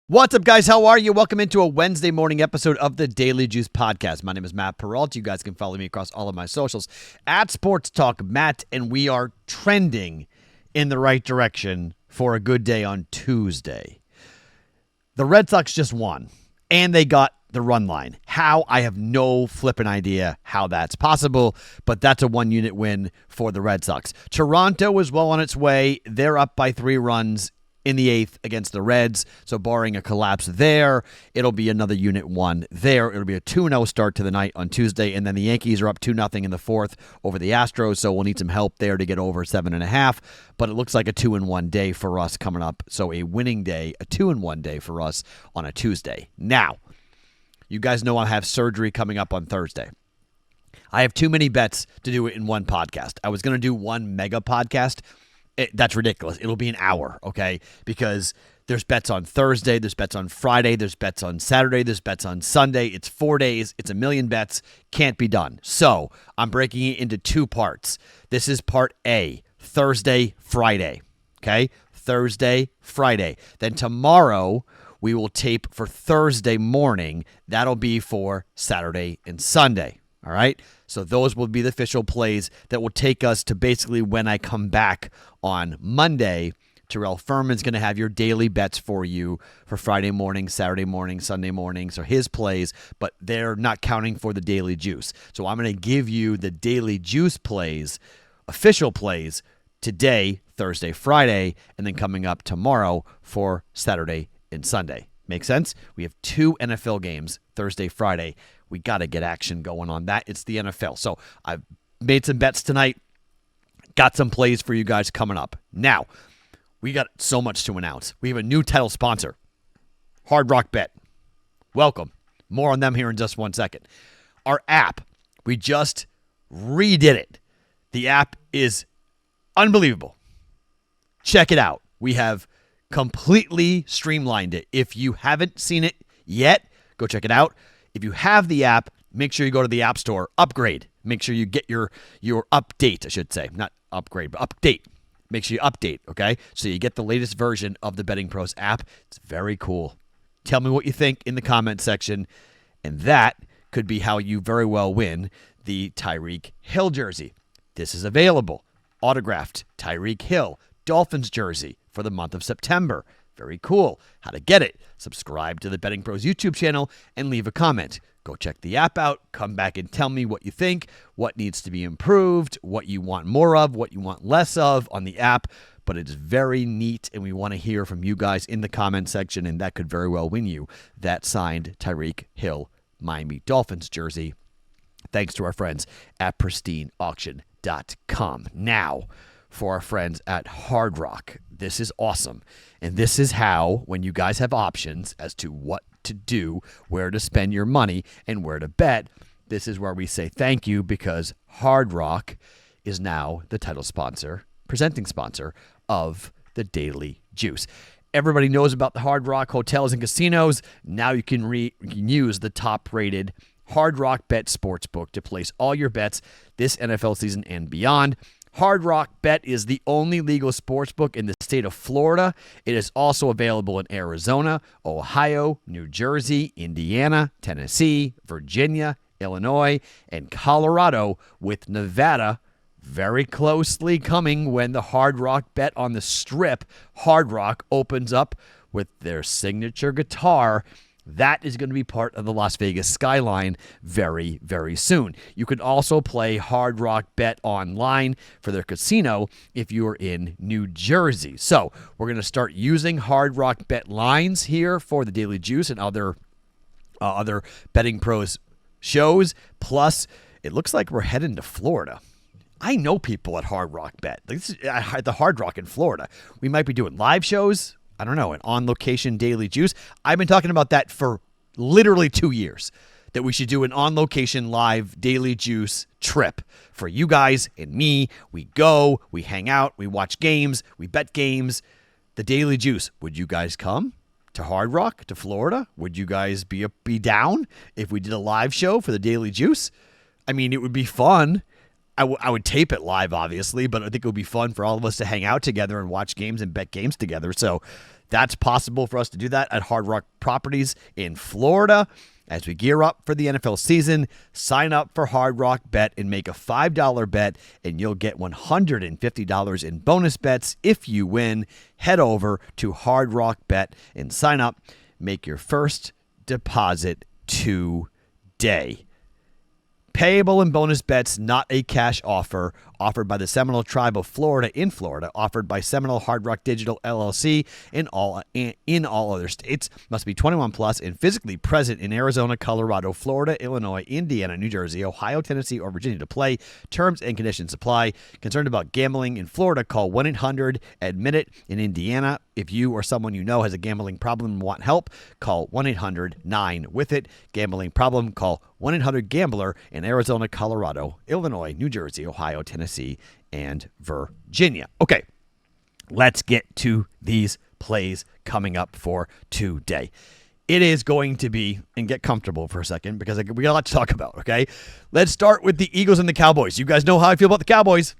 What's up, guys? How are you? Welcome into a Wednesday morning episode of the Daily Juice Podcast. My name is Matt Perrault. You guys can follow me across all of my socials at Sports Talk Matt, and we are trending in the right direction for a good day on Tuesday. The Red Sox just won, and they got the run line. How? I have no flipping idea how that's possible, but that's a one-unit win for the Red Sox. Toronto is well on its way. They're up by 3 runs in the 8th against the Reds, so barring a collapse there, it'll be another unit 1 there. It'll be a 2-0 start to the night on Tuesday, and then the Yankees are up 2-0 in the 4th over the Astros, so we'll need some help there to get over 7.5, but it looks like a 2-1 day for us coming up, so a winning day, a 2-1 day for us on a Tuesday. Now, you guys know I have surgery coming up on Thursday. I have too many bets to do it in one podcast. I was going to do one mega podcast. That's ridiculous. It'll be an hour, okay? Because there's bets on Thursday, there's bets on Friday, there's bets on Saturday, there's bets on Sunday. It's 4 days. It's a million bets. Can't be done. So I'm breaking it into 2 parts. This is part A, Thursday, Friday, okay? Thursday, Friday. Then tomorrow we will tape for Thursday morning. That'll be for Saturday and Sunday, all right? So those will be the official plays that will take us to basically when I come back on Monday. Terrell Furman's going to have your daily bets for you for Friday morning, Saturday morning, Sunday morning. So his plays, but they're not counting for the daily juice. So I'm going to give you the daily juice plays, official plays, today, Thursday, Friday, and then coming up tomorrow for Saturday and Sunday. Make sense? We have 2 NFL games, Thursday, Friday. We got to get action going on that. It's the NFL. So I've made some bets tonight. Got some plays for you guys coming up. Now, we got so much to announce. We have a new title sponsor, Hard Rock Bet. Welcome. More on them here in just 1 second. Our app, we just redid it. The app is unbelievable. Check it out. We have completely streamlined it. If you haven't seen it yet, go check it out. If you have the app, make sure you go to the App Store, upgrade. Make sure you get your update, I should say. Not upgrade, but update. Make sure you update, okay? So you get the latest version of the BettingPros app. It's very cool. Tell me what you think in the comment section, and that could be how you very well win the Tyreek Hill jersey. This is available. Autographed Tyreek Hill Dolphins jersey for the month of September. Very cool. How to get it? Subscribe to the BettingPros YouTube channel and leave a comment. Go check the app out. Come back and tell me what you think, what needs to be improved, what you want more of, what you want less of on the app. But it's very neat, and we want to hear from you guys in the comment section, and that could very well win you that signed Tyreek Hill Miami Dolphins jersey. Thanks to our friends at pristineauction.com. Now, for our friends at Hard Rock. This is awesome. And this is how, when you guys have options as to what to do, where to spend your money, and where to bet, this is where we say thank you, because Hard Rock is now the title sponsor, presenting sponsor of the Daily Juice. Everybody knows about the Hard Rock hotels and casinos. Now you can use the top-rated Hard Rock Bet Sportsbook to place all your bets this NFL season and beyond. Hard Rock Bet is the only legal sportsbook in the state of Florida. It is also available in Arizona, Ohio, New Jersey, Indiana, Tennessee, Virginia, Illinois, and Colorado, with Nevada very closely coming when the Hard Rock Bet on the Strip, Hard Rock, opens up with their signature guitar. That is going to be part of the Las Vegas skyline very, very soon. You can also play Hard Rock Bet online for their casino if you are in New Jersey. So we're going to start using Hard Rock Bet lines here for the Daily Juice and other Betting Pros shows. Plus, it looks like we're heading to Florida. I know people at Hard Rock Bet. This is at the Hard Rock in Florida. We might be doing live shows. I don't know, an on-location Daily Juice. I've been talking about that for literally 2 years, that we should do an on-location live Daily Juice trip for you guys and me. We go, we hang out, we watch games, we bet games. The Daily Juice. Would you guys come to Hard Rock, to Florida? Would you guys be down if we did a live show for the Daily Juice? I mean, it would be fun. I would tape it live, obviously, but I think it would be fun for all of us to hang out together and watch games and bet games together. So That's possible for us to do that at Hard Rock Properties in Florida. As we gear up for the NFL season, sign up for Hard Rock Bet and make a $5 bet, and you'll get $150 in bonus bets if you win. Head over to Hard Rock Bet and sign up. Make your first deposit today. Payable and bonus bets, not a cash offer. Offered by the Seminole Tribe of Florida in Florida. Offered by Seminole Hard Rock Digital LLC in all other states. Must be 21 plus and physically present in Arizona, Colorado, Florida, Illinois, Indiana, New Jersey, Ohio, Tennessee, or Virginia to play. Terms and conditions apply. Concerned about gambling in Florida? Call 1-800-ADMIT-IT. In Indiana, if you or someone you know has a gambling problem and want help, call 1-800-9-WITH-IT. Gambling problem? Call 1-800-GAMBLER in Arizona, Colorado, Illinois, New Jersey, Ohio, Tennessee, and Virginia. Okay, let's get to these plays coming up for today. It is going to be, and get comfortable for a second because we got a lot to talk about, okay? Let's start with the Eagles and the Cowboys. You guys know how I feel about the Cowboys.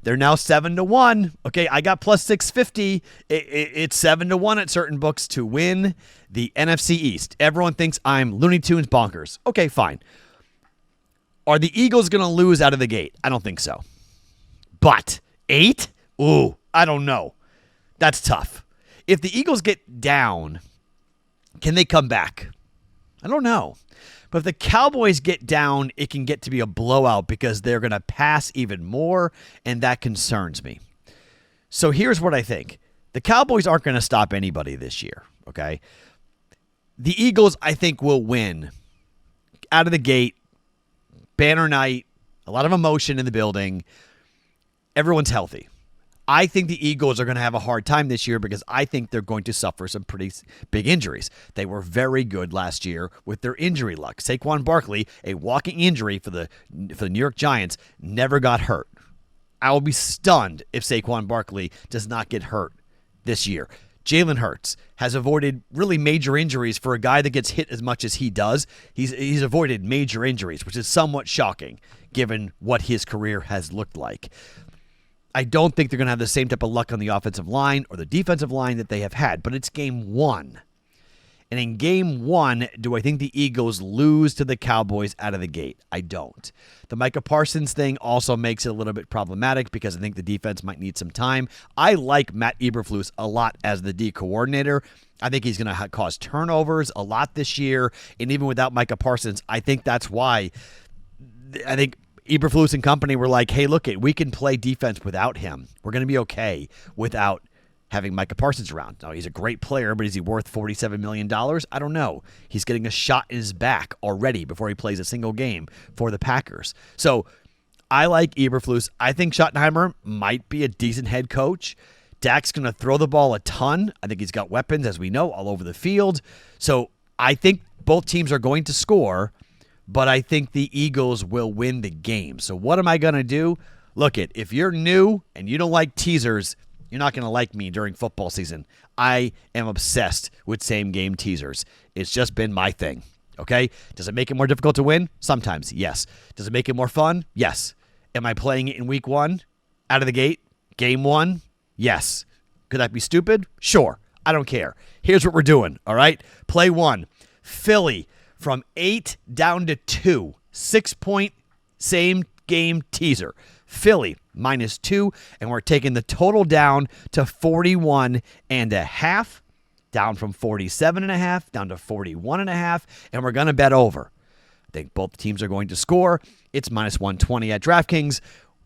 They're now 7-1. Okay, I got plus 650. It's 7-1 at certain books to win the NFC East. Everyone thinks I'm Looney Tunes bonkers. Okay, fine. Are the Eagles going to lose out of the gate? I don't think so. But 8? Ooh, I don't know. That's tough. If the Eagles get down, can they come back? I don't know. But if the Cowboys get down, it can get to be a blowout because they're going to pass even more, and that concerns me. So here's what I think. The Cowboys aren't going to stop anybody this year, okay? The Eagles, I think, will win out of the gate. Banner night, a lot of emotion in the building. Everyone's healthy. I think the Eagles are going to have a hard time this year because I think they're going to suffer some pretty big injuries. They were very good last year with their injury luck. Saquon Barkley, a walking injury for the New York Giants, never got hurt. I will be stunned if Saquon Barkley does not get hurt this year. Jalen Hurts has avoided really major injuries for a guy that gets hit as much as he does. He's avoided major injuries, which is somewhat shocking given what his career has looked like. I don't think they're going to have the same type of luck on the offensive line or the defensive line that they have had, but it's game one. And in game one, do I think the Eagles lose to the Cowboys out of the gate? I don't. The Micah Parsons thing also makes it a little bit problematic because I think the defense might need some time. I like Matt Eberflus a lot as the D coordinator. I think he's going to cause turnovers a lot this year. And even without Micah Parsons, I think that's why I think Eberflus and company were like, hey, look, we can play defense without him. We're going to be okay without having Micah Parsons around. Now, he's a great player, but is he worth $47 million? I don't know. He's getting a shot in his back already before he plays a single game for the Packers. So I like Eberflus. I think Schottenheimer might be a decent head coach. Dak's going to throw the ball a ton. I think he's got weapons, as we know, all over the field. So I think both teams are going to score, but I think the Eagles will win the game. So what am I going to do? Look, if you're new and you don't like teasers, you're not going to like me during football season. I am obsessed with same-game teasers. It's just been my thing, okay? Does it make it more difficult to win? Sometimes, yes. Does it make it more fun? Yes. Am I playing it in week one, out of the gate, game one? Yes. Could that be stupid? Sure. I don't care. Here's what we're doing, all right? Play one. Philly from 8 down to 2. 6-point same-game teaser. Philly -2, and we're taking the total down to 41.5, down from 47.5, down to 41.5, and we're going to bet over. I think both teams are going to score. It's -120 at DraftKings,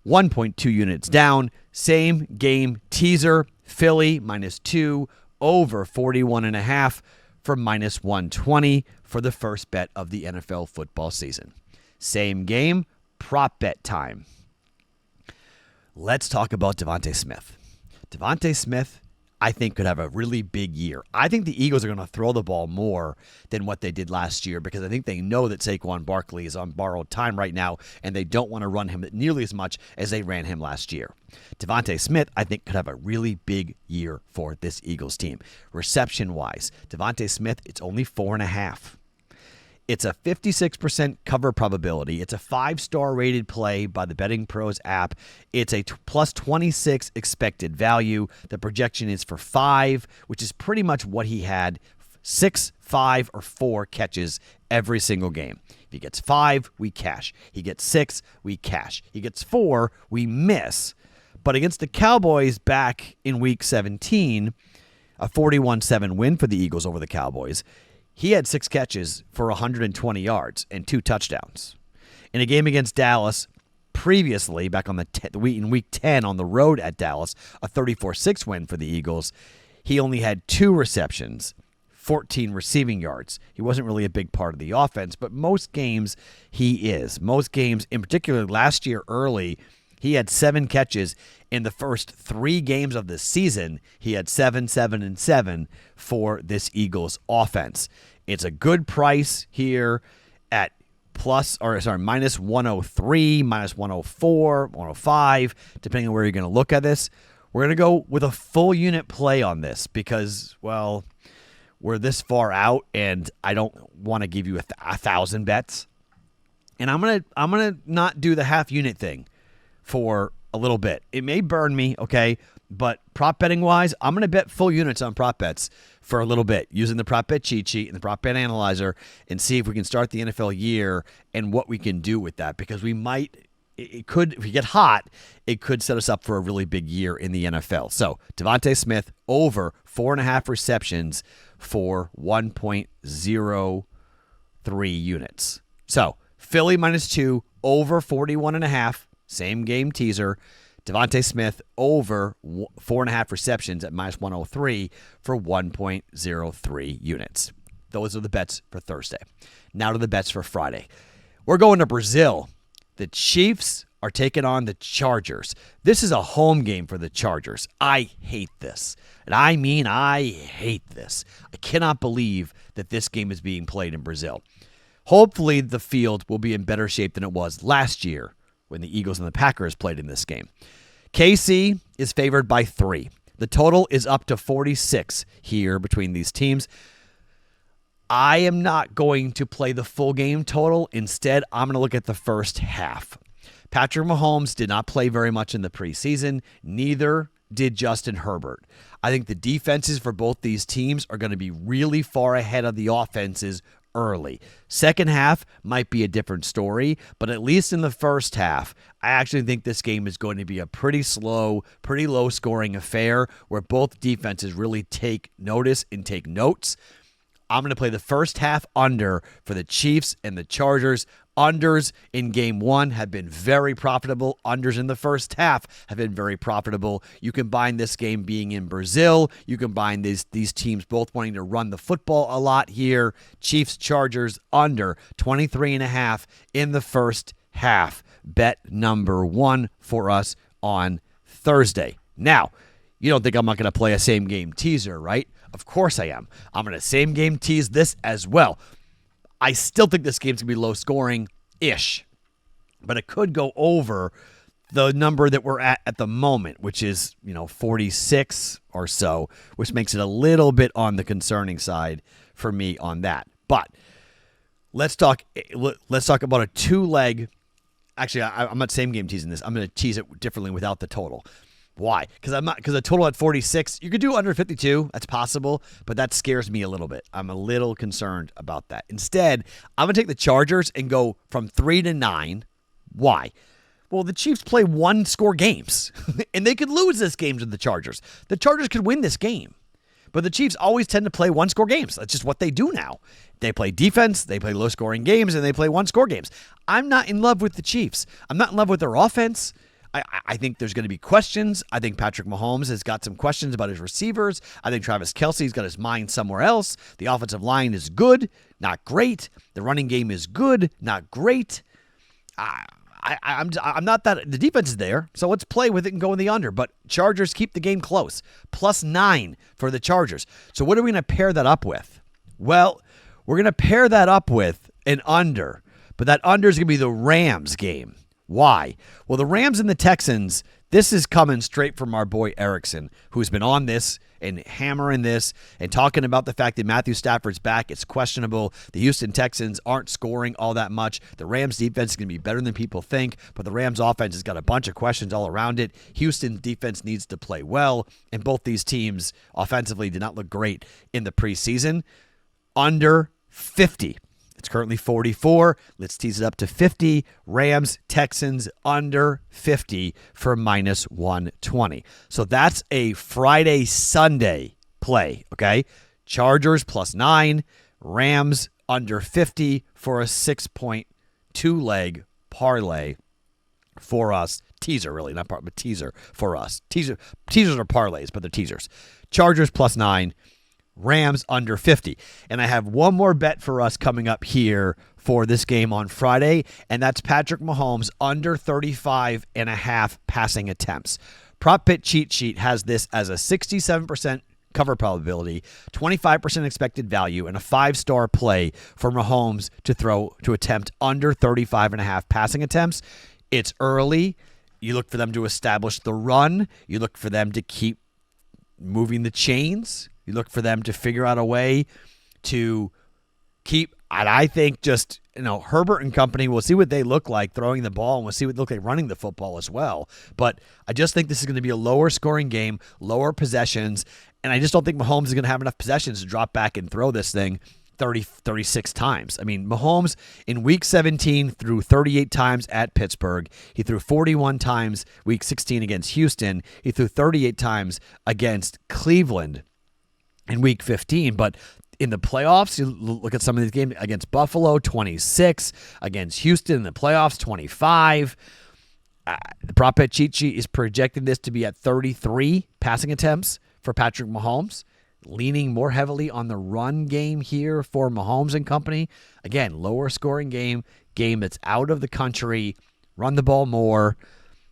1.2 units down. Same game teaser, Philly -2, over 41.5 for -120 for the first bet of the NFL football season. Same game, prop bet time. Let's talk about Devontae Smith. Devontae Smith, I think, could have a really big year. I think the Eagles are going to throw the ball more than what they did last year because I think they know that Saquon Barkley is on borrowed time right now, and they don't want to run him nearly as much as they ran him last year. Devontae Smith, I think, could have a really big year for this Eagles team. Reception-wise, Devontae Smith, it's only 4.5. It's a 56% cover probability. It's a 5-star rated play by the BettingPros app. It's a plus 26 expected value. The projection is for 5, which is pretty much what he had, 6, 5, or 4 catches every single game. If he gets 5, we cash. He gets 6, we cash. He gets 4, we miss. But against the Cowboys back in Week 17, a 41-7 win for the Eagles over the Cowboys, he had 6 catches for 120 yards and 2 touchdowns. In a game against Dallas previously, back on in Week 10 on the road at Dallas, a 34-6 win for the Eagles, he only had 2 receptions, 14 receiving yards. He wasn't really a big part of the offense, but most games he is. Most games, in particular last year early, he had 7 catches. In the first 3 games of the season, he had 7, 7, and 7 for this Eagles offense. It's a good price here at minus 103, minus 104, 105, depending on where you're going to look at this. We're going to go with a full unit play on this because, well, we're this far out and I don't want to give you 1,000 bets. And I'm gonna not do the half unit thing for a little bit. It may burn me, okay? But prop betting wise, I'm going to bet full units on prop bets for a little bit using the prop bet cheat sheet and the prop bet analyzer and see if we can start the NFL year and what we can do with that, because it could, if we get hot, it could set us up for a really big year in the NFL. So Devontae Smith over 4.5 receptions for 1.03 units. So Philly minus 2 over 41.5. Same game teaser. Devontae Smith over 4.5 receptions at minus 103 for 1.03 units. Those are the bets for Thursday. Now to the bets for Friday. We're going to Brazil. The Chiefs are taking on the Chargers. This is a home game for the Chargers. I hate this. And I mean, I hate this. I cannot believe that this game is being played in Brazil. Hopefully, the field will be in better shape than it was last year when the Eagles and the Packers played in this game. KC is favored by 3. The total is up to 46 here between these teams. I am not going to play the full game total. Instead, I'm going to look at the first half. Patrick Mahomes did not play very much in the preseason. Neither did Justin Herbert. I think the defenses for both these teams are going to be really far ahead of the offenses early. Second half might be a different story, but at least in the first half, I actually think this game is going to be a pretty slow, pretty low-scoring affair where both defenses really take notice and take notes. I'm going to play the first half under for the Chiefs and the Chargers. Unders in game 1 have been very profitable. Unders in the first half have been very profitable. You combine this game being in Brazil. You combine these teams both wanting to run the football a lot here. Chiefs, Chargers, under 23.5 in the first half. Bet number 1 for us on Thursday. Now, you don't think I'm not going to play a same game teaser, right? Of course I am. I'm going to same game tease this as well. I still think this game's going to be low scoring-ish, but it could go over the number that we're at the moment, which is, 46 or so, which makes it a little bit on the concerning side for me on that. But let's talk about a 2-leg. Actually, I'm not same game teasing this. I'm going to tease it differently without the total. Why? Because the total at 46, you could do under 52. That's possible, but that scares me a little bit. I'm a little concerned about that. Instead, I'm going to take the Chargers and go from 3 to 9. Why? Well, the Chiefs play 1-score games, and they could lose this game to the Chargers. The Chargers could win this game, but the Chiefs always tend to play 1-score games. That's just what they do now. They play defense, they play low-scoring games, and they play 1-score games. I'm not in love with the Chiefs. I'm not in love with their offense. I think there's going to be questions. I think Patrick Mahomes has got some questions about his receivers. I think Travis Kelce's got his mind somewhere else. The offensive line is good, not great. The running game is good, not great. I'm not that. The defense is there, so let's play with it and go in the under. But Chargers keep the game close. +9 for the Chargers. So what are we going to pair that up with? Well, we're going to pair that up with an under. But that under is going to be the Rams game. Why? Well, the Rams and the Texans, this is coming straight from our boy Erickson, who's been on this and hammering this and talking about the fact that Matthew Stafford's back. It's questionable. The Houston Texans aren't scoring all that much. The Rams defense is going to be better than people think, but the Rams offense has got a bunch of questions all around it. Houston defense needs to play well, and both these teams offensively did not look great in the preseason. Under 50. It's currently 44. Let's tease it up to 50. Rams, Texans, under 50 for minus 120. So that's a Friday, Sunday play, okay? Chargers plus 9. Rams under 50 for a 6.2 leg parlay for us. Teaser, really, not part, but teaser for us. Teasers are parlays, but they're teasers. Chargers plus 9. Rams under 50. And I have one more bet for us coming up here for this game on Friday, and that's Patrick Mahomes under 35.5 passing attempts. Prop Bet Cheat Sheet has this as a 67% cover probability, 25% expected value, and a 5-star play for Mahomes to attempt under 35.5 passing attempts. It's early. You look for them to establish the run. You look for them to keep moving the chains. You look for them to figure out a way to keep, and I think just, Herbert and company, we'll see what they look like throwing the ball, and we'll see what they look like running the football as well. But I just think this is going to be a lower scoring game, lower possessions, and I just don't think Mahomes is going to have enough possessions to drop back and throw this thing 36 times. I mean, Mahomes in Week 17 threw 38 times at Pittsburgh. He threw 41 times Week 16 against Houston. He threw 38 times against Cleveland in Week 15, but in the playoffs, you look at some of these games against Buffalo, 26, against Houston in the playoffs, 25. The Prop Bet Cheat Sheet is projecting this to be at 33 passing attempts for Patrick Mahomes, leaning more heavily on the run game here for Mahomes and company. Again, lower scoring game that's out of the country, run the ball more,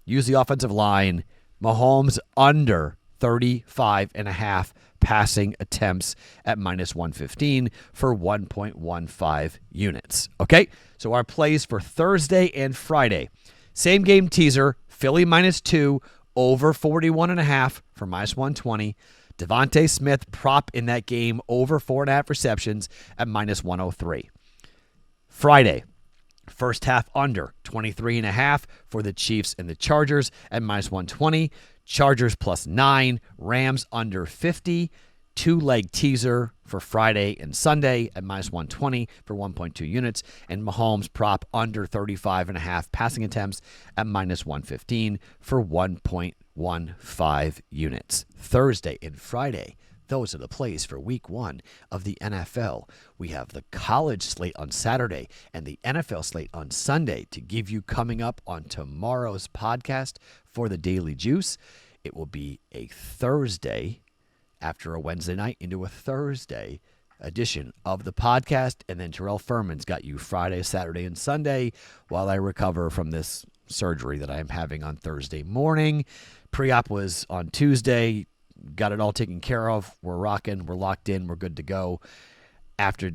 use the offensive line. Mahomes under 35.5 passing attempts at minus 115 for 1.15 units. Okay, so our plays for Thursday and Friday. Same game teaser, Philly minus 2, over 41.5 for minus 120. Devontae Smith prop in that game, over 4.5 receptions at minus 103. Friday, first half under 23.5 for the Chiefs and the Chargers at minus 120. Chargers plus 9, Rams under 50, 2-leg teaser for Friday and Sunday at minus 120 for 1.2 units, and Mahomes prop under 35.5 passing attempts at minus 115 for 1.15 units. Thursday and Friday, those are the plays for week 1 of the NFL. We have the college slate on Saturday and the NFL slate on Sunday to give you coming up on tomorrow's podcast for the Daily Juice. It will be a Thursday after a Wednesday night into a Thursday edition of the podcast. And then Terrell Furman's got you Friday, Saturday, and Sunday while I recover from this surgery that I am having on Thursday morning. Pre-op was on Tuesday. Got it all taken care of. We're rocking. We're locked in. We're good to go. After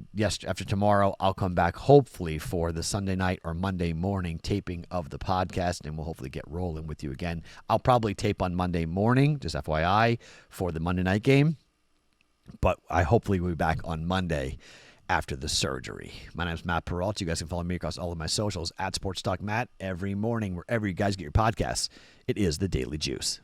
tomorrow, I'll come back hopefully for the Sunday night or Monday morning taping of the podcast, and we'll hopefully get rolling with you again. I'll probably tape on Monday morning, just FYI, for the Monday night game, but I hopefully will be back on Monday after the surgery. My name is Matt Perrault. You guys can follow me across all of my socials at Sports Talk Matt every morning, wherever you guys get your podcasts. It is the Daily Juice.